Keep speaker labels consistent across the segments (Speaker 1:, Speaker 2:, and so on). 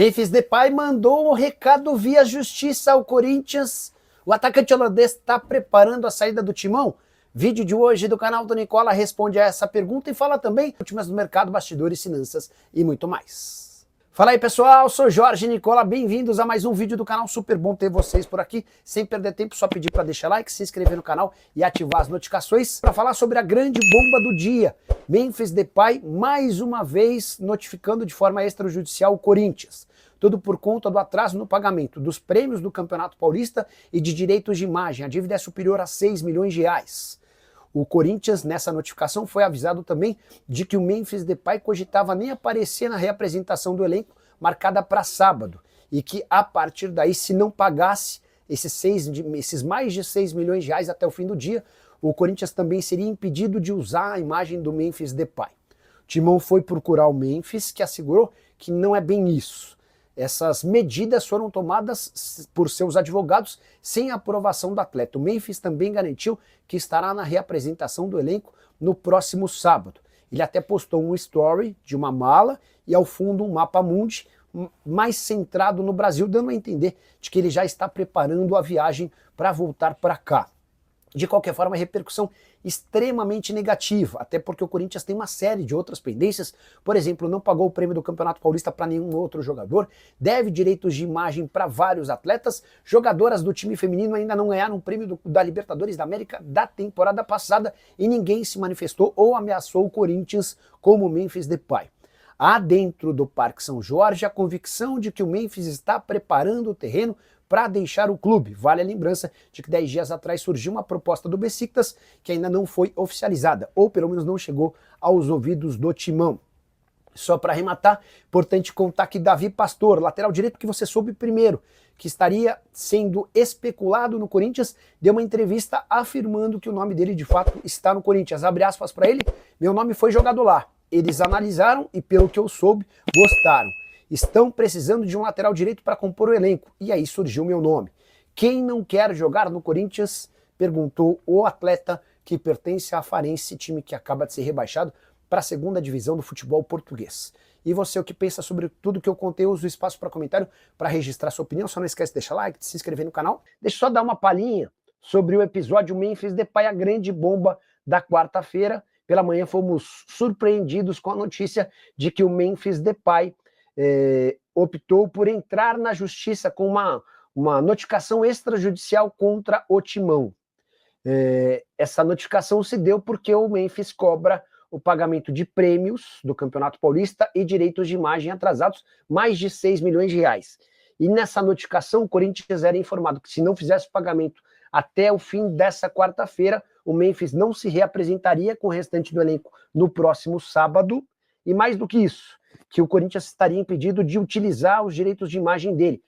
Speaker 1: Memphis Depay mandou um recado via justiça ao Corinthians. O atacante holandês está preparando a saída do timão? Vídeo de hoje do canal do Nicola responde a essa pergunta e fala também últimas do mercado, bastidores, finanças e muito mais. Fala aí pessoal, sou Jorge Nicola, bem-vindos a mais um vídeo do canal, super bom ter vocês por aqui. Sem perder tempo, só pedir para deixar like, se inscrever no canal e ativar as notificações para falar sobre a grande bomba do dia. Memphis Depay mais uma vez notificando de forma extrajudicial o Corinthians. Tudo por conta do atraso no pagamento dos prêmios do Campeonato Paulista e de direitos de imagem. A dívida é superior a 6 milhões de reais. O Corinthians, nessa notificação, foi avisado também de que o Memphis Depay cogitava nem aparecer na reapresentação do elenco marcada para sábado e que, a partir daí, se não pagasse esses mais de 6 milhões de reais até o fim do dia, o Corinthians também seria impedido de usar a imagem do Memphis Depay. O Timão foi procurar o Memphis, que assegurou que não é bem isso. Essas medidas foram tomadas por seus advogados sem aprovação do atleta. O Memphis também garantiu que estará na reapresentação do elenco no próximo sábado. Ele até postou um story de uma mala e ao fundo um mapa mundi mais centrado no Brasil, dando a entender de que ele já está preparando a viagem para voltar para cá. De qualquer forma, a repercussão extremamente negativa, até porque o Corinthians tem uma série de outras pendências, por exemplo, não pagou o prêmio do Campeonato Paulista para nenhum outro jogador, deve direitos de imagem para vários atletas, jogadoras do time feminino ainda não ganharam o prêmio da Libertadores da América da temporada passada e ninguém se manifestou ou ameaçou o Corinthians como o Memphis Depay. Há dentro do Parque São Jorge a convicção de que o Memphis está preparando o terreno para deixar o clube. Vale a lembrança de que 10 dias atrás surgiu uma proposta do Besiktas que ainda não foi oficializada, ou pelo menos não chegou aos ouvidos do Timão. Só para arrematar, importante contar que Davi Pastor, lateral direito que você soube primeiro, que estaria sendo especulado no Corinthians, deu uma entrevista afirmando que o nome dele de fato está no Corinthians. Abre aspas para ele, meu nome foi jogado lá. Eles analisaram e pelo que eu soube, gostaram. Estão precisando de um lateral direito para compor o elenco. E aí surgiu meu nome. Quem não quer jogar no Corinthians? Perguntou o atleta que pertence à Farense, time que acaba de ser rebaixado para a segunda divisão do futebol português. E você, o que pensa sobre tudo que eu contei? Usa o espaço para comentário para registrar sua opinião. Só não esquece de deixar like, de se inscrever no canal. Deixa eu só dar uma palhinha sobre o episódio Memphis Depay, a grande bomba da quarta-feira. Pela manhã fomos surpreendidos com a notícia de que o Memphis Depay optou por entrar na justiça com uma notificação extrajudicial contra o Timão. Essa notificação se deu porque o Memphis cobra o pagamento de prêmios do Campeonato Paulista e direitos de imagem atrasados, mais de 6 milhões de reais. E nessa notificação o Corinthians era informado que se não fizesse o pagamento até o fim dessa quarta-feira, o Memphis não se reapresentaria com o restante do elenco no próximo sábado, e mais do que isso, que o Corinthians estaria impedido de utilizar os direitos de imagem dele.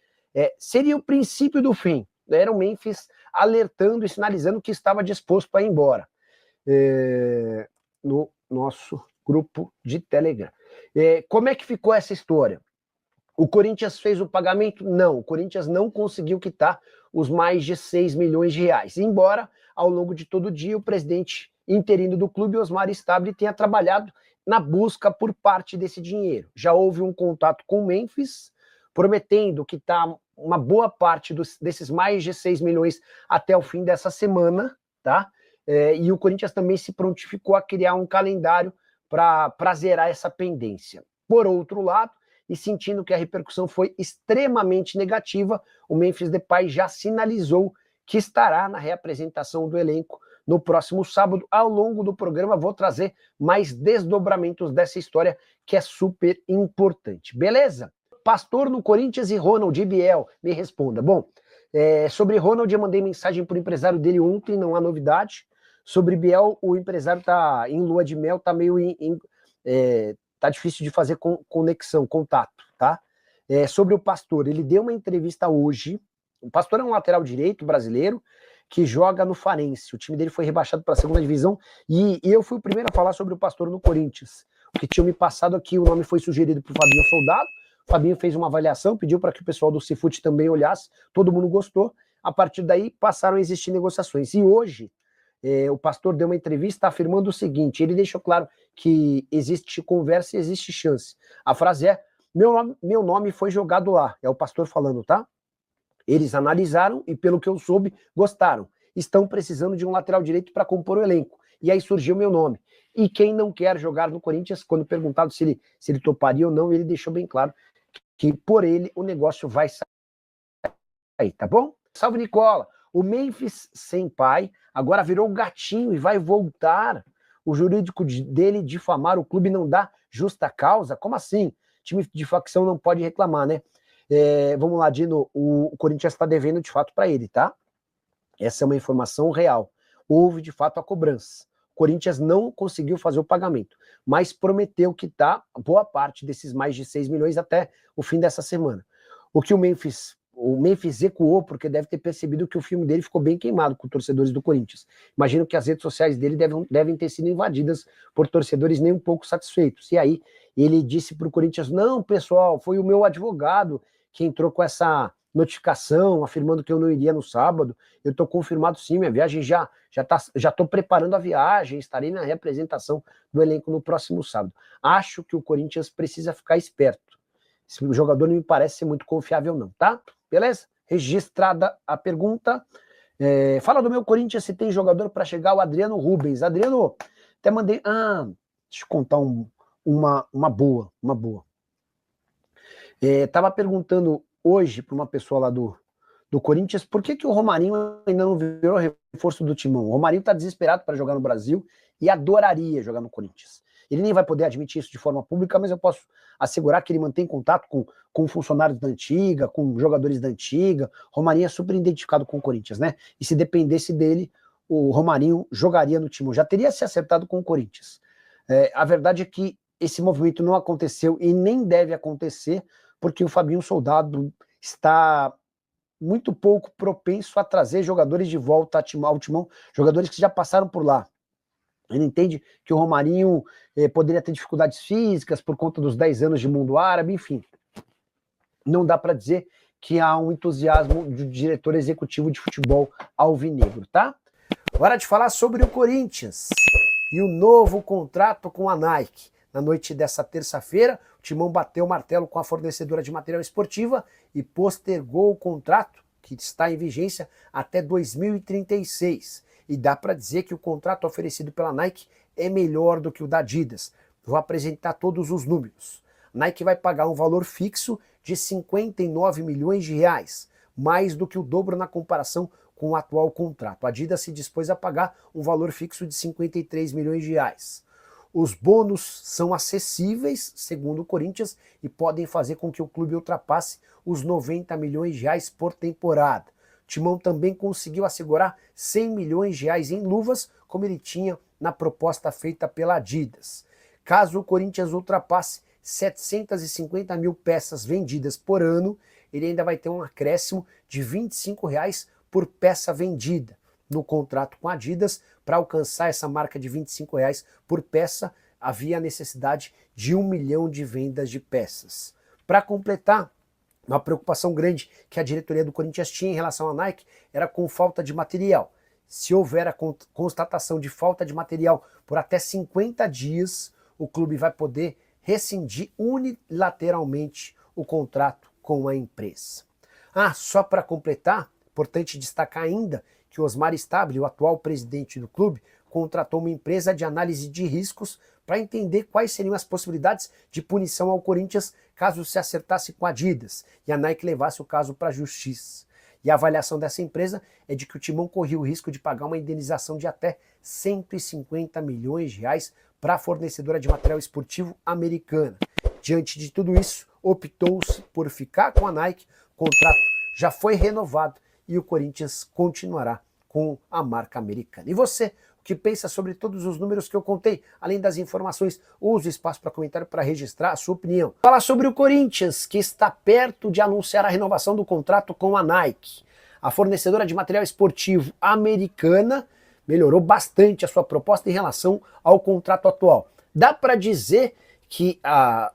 Speaker 1: Seria o princípio do fim. Era o Memphis alertando e sinalizando que estava disposto a ir embora. No nosso grupo de Telegram. Como é que ficou essa história? O Corinthians fez o pagamento? Não, o Corinthians não conseguiu quitar os mais de 6 milhões de reais. Embora, ao longo de todo o dia, o presidente interino do clube, Osmar Stabile, tenha trabalhado na busca por parte desse dinheiro. Já houve um contato com o Memphis, prometendo que está uma boa parte desses mais de 6 milhões até o fim dessa semana, tá? E o Corinthians também se prontificou a criar um calendário para zerar essa pendência. Por outro lado, e sentindo que a repercussão foi extremamente negativa, o Memphis Depay já sinalizou que estará na reapresentação do elenco no próximo sábado. Ao longo do programa vou trazer mais desdobramentos dessa história que é super importante. Beleza? Pastor no Corinthians e Ronald e Biel, me responda. Bom, sobre Ronald eu mandei mensagem para o empresário dele ontem, não há novidade. Sobre Biel, o empresário está em lua de mel, está meio tá difícil de fazer conexão, contato, tá? Sobre o Pastor, ele deu uma entrevista hoje. O Pastor é um lateral direito brasileiro que joga no Farense. O time dele foi rebaixado para a segunda divisão e eu fui o primeiro a falar sobre o Pastor no Corinthians. O que tinha me passado aqui, o nome foi sugerido para o Fabinho Soldado. O Fabinho fez uma avaliação, pediu para que o pessoal do Cifute também olhasse. Todo mundo gostou. A partir daí passaram a existir negociações. E hoje o Pastor deu uma entrevista afirmando o seguinte, ele deixou claro que existe conversa e existe chance. A frase é: Meu nome foi jogado lá, é o pastor falando, tá? Eles analisaram e, pelo que eu soube, gostaram. Estão precisando de um lateral direito para compor o elenco. E aí surgiu meu nome. E quem não quer jogar no Corinthians, quando perguntado se ele toparia ou não, ele deixou bem claro que por ele o negócio vai sair, tá bom? Salve, Nicola! O Memphis sem pai agora virou um gatinho e vai voltar. O jurídico dele difamar o clube não dá justa causa? Como assim? Time de facção não pode reclamar, né? Vamos lá, Dino, o Corinthians está devendo de fato para ele, tá? Essa é uma informação real. Houve de fato a cobrança. O Corinthians não conseguiu fazer o pagamento, mas prometeu que tá boa parte desses mais de 6 milhões até o fim dessa semana. O que o Memphis recuou, porque deve ter percebido que o filme dele ficou bem queimado com torcedores do Corinthians. Imagino que as redes sociais dele devem ter sido invadidas por torcedores nem um pouco satisfeitos. E aí ele disse para o Corinthians, não, pessoal, foi o meu advogado que entrou com essa notificação, afirmando que eu não iria no sábado. Eu estou confirmado sim, minha viagem já estou preparando a viagem, estarei na representação do elenco no próximo sábado. Acho que o Corinthians precisa ficar esperto. Esse jogador não me parece ser muito confiável não, tá? Beleza? Registrada a pergunta. Fala do meu Corinthians se tem jogador para chegar, o Adriano Rubens. Adriano, até mandei... deixa eu contar uma boa. Tava perguntando hoje para uma pessoa lá do Corinthians por que o Romarinho ainda não virou reforço do Timão. O Romarinho está desesperado para jogar no Brasil e adoraria jogar no Corinthians. Ele nem vai poder admitir isso de forma pública, mas eu posso assegurar que ele mantém contato com funcionários da antiga, com jogadores da antiga. Romarinho é super identificado com o Corinthians, né? E se dependesse dele, o Romarinho jogaria no Timão. Já teria se acertado com o Corinthians. A verdade é que esse movimento não aconteceu e nem deve acontecer, porque o Fabinho Soldado está muito pouco propenso a trazer jogadores de volta ao Timão, jogadores que já passaram por lá. Ele entende que o Romarinho poderia ter dificuldades físicas por conta dos 10 anos de mundo árabe, enfim. Não dá para dizer que há um entusiasmo de diretor executivo de futebol alvinegro, tá? Hora de falar sobre o Corinthians e o novo contrato com a Nike. Na noite dessa terça-feira, o Timão bateu o martelo com a fornecedora de material esportiva e postergou o contrato, que está em vigência até 2036. E dá para dizer que o contrato oferecido pela Nike é melhor do que o da Adidas. Vou apresentar todos os números. A Nike vai pagar um valor fixo de 59 milhões de reais, mais do que o dobro na comparação com o atual contrato. A Adidas se dispôs a pagar um valor fixo de 53 milhões de reais. Os bônus são acessíveis, segundo o Corinthians, e podem fazer com que o clube ultrapasse os 90 milhões de reais por temporada. O Timão também conseguiu assegurar 100 milhões de reais em luvas, como ele tinha na proposta feita pela Adidas. Caso o Corinthians ultrapasse 750 mil peças vendidas por ano, ele ainda vai ter um acréscimo de R$ 25 por peça vendida. No contrato com a Adidas, para alcançar essa marca de R$ 25 por peça, havia a necessidade de 1 milhão de vendas de peças. Para completar, uma preocupação grande que a diretoria do Corinthians tinha em relação à Nike era com falta de material. Se houver a constatação de falta de material por até 50 dias, o clube vai poder rescindir unilateralmente o contrato com a empresa. Só para completar, importante destacar ainda que o Osmar Stabile, o atual presidente do clube, contratou uma empresa de análise de riscos para entender quais seriam as possibilidades de punição ao Corinthians caso se acertasse com a Adidas e a Nike levasse o caso para a justiça. E a avaliação dessa empresa é de que o Timão corria o risco de pagar uma indenização de até 150 milhões de reais para a fornecedora de material esportivo americana. Diante de tudo isso, optou-se por ficar com a Nike, o contrato já foi renovado e o Corinthians continuará com a marca americana. E você, o que pensa sobre todos os números que eu contei? Além das informações, use o espaço para comentário para registrar a sua opinião. Falar sobre o Corinthians, que está perto de anunciar a renovação do contrato com a Nike. A fornecedora de material esportivo americana melhorou bastante a sua proposta em relação ao contrato atual. Dá para dizer que a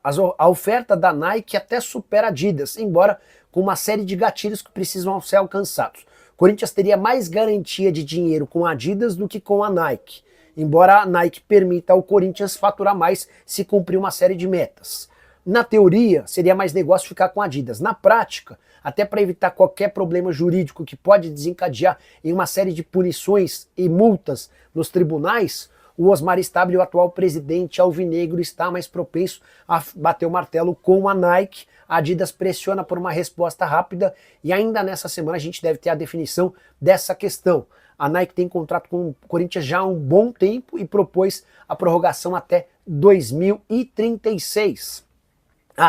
Speaker 1: oferta da Nike até supera a Adidas, embora com uma série de gatilhos que precisam ser alcançados. O Corinthians teria mais garantia de dinheiro com a Adidas do que com a Nike, embora a Nike permita ao Corinthians faturar mais se cumprir uma série de metas. Na teoria, seria mais negócio ficar com a Adidas. Na prática, até para evitar qualquer problema jurídico que pode desencadear em uma série de punições e multas nos tribunais, o Osmar Stabile, o atual presidente alvinegro, está mais propenso a bater o martelo com a Nike. A Adidas pressiona por uma resposta rápida e ainda nessa semana a gente deve ter a definição dessa questão. A Nike tem contrato com o Corinthians já há um bom tempo e propôs a prorrogação até 2036.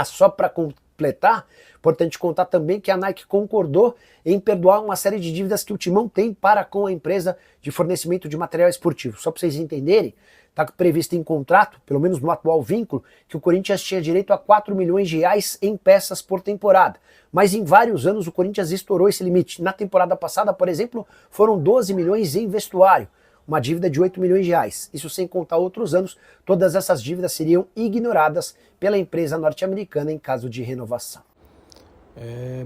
Speaker 1: Só para completar, importante contar também que a Nike concordou em perdoar uma série de dívidas que o Timão tem para com a empresa de fornecimento de material esportivo. Só para vocês entenderem, está previsto em contrato, pelo menos no atual vínculo, que o Corinthians tinha direito a 4 milhões de reais em peças por temporada. Mas em vários anos o Corinthians estourou esse limite. Na temporada passada, por exemplo, foram 12 milhões em vestuário, uma dívida de 8 milhões de reais. Isso sem contar outros anos, todas essas dívidas seriam ignoradas pela empresa norte-americana em caso de renovação.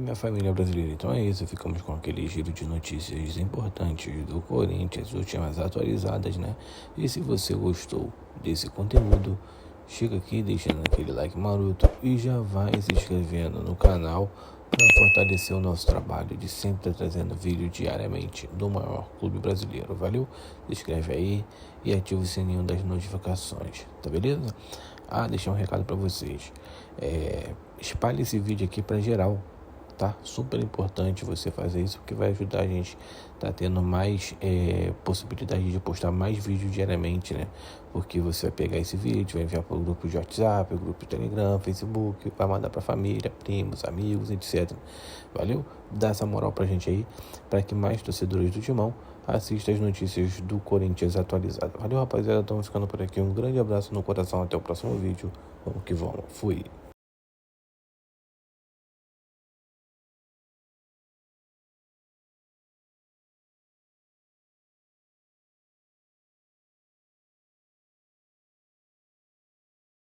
Speaker 2: Minha família brasileira, então é isso, ficamos com aquele giro de notícias importantes do Corinthians, últimas atualizadas, né? E se você gostou desse conteúdo, chega aqui deixando aquele like maroto e já vai se inscrevendo no canal para fortalecer o nosso trabalho de sempre trazendo vídeo diariamente do maior clube brasileiro, valeu? Se inscreve aí e ativa o sininho das notificações, tá beleza? Deixar um recado para vocês, espalhe esse vídeo aqui para geral, tá? Super importante você fazer isso, porque vai ajudar a gente tá tendo mais possibilidade de postar mais vídeos diariamente, né? Porque você vai pegar esse vídeo, vai enviar para o grupo de WhatsApp, grupo de Telegram, Facebook, vai mandar para família, primos, amigos, etc. Valeu? Dá essa moral pra gente aí, para que mais torcedores do Timão assistam as notícias do Corinthians atualizado. Valeu, rapaziada, estamos ficando por aqui. Um grande abraço no coração, até o próximo vídeo. Vamos que vamos. Fui.